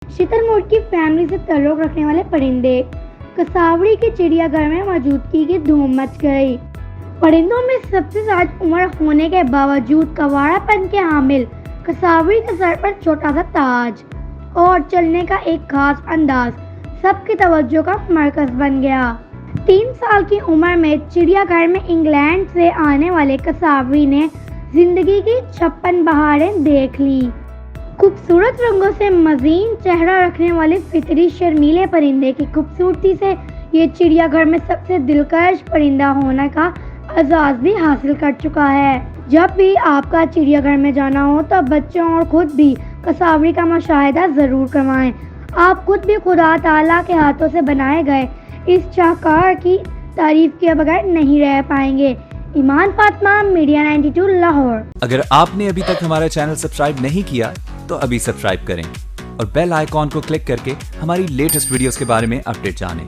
شتر مورڈ کی فیملی سے تعلق رکھنے والے پرندے. کساوڑی کے چڑیا گھر میں موجودگی کی دھوم مچ گئی. پرندوں میں سب سے زیادہ عمر ہونے کے باوجود کنوارا پن کے حامل کساوڑی کے سر پر چھوٹا سا تاج اور چلنے کا ایک خاص انداز سب کی توجہ کا مرکز بن گیا. 3 سال کی عمر میں چڑیا گھر میں انگلینڈ سے آنے والے کساوڑی نے زندگی کی 56 بہاریں دیکھ لی. خوبصورت رنگوں سے مزین چہرہ رکھنے والے فطری شرمیلے پرندے کی خوبصورتی سے یہ چڑیا گھر میں سب سے دلکش پرندہ ہونے کا اعزاز بھی حاصل کر چکا ہے. جب بھی آپ کا چڑیا گھر میں جانا ہو تو بچوں اور خود بھی کساوڑی کا مشاہدہ ضرور کروائیں. آپ خود بھی خدا تعالیٰ کے ہاتھوں سے بنائے گئے اس شاہکار کی تعریف کیے بغیر نہیں رہ پائیں گے. ایمان فاطمہ، میڈیا 92 لاہور. اگر آپ نے ابھی تک ہمارا چینل سبسکرائب نہیں کیا تو ابھی سبسکرائب کریں اور بیل آئیکن کو کلک کر کے ہماری لیٹسٹ ویڈیوز کے بارے میں اپڈیٹ جانیں.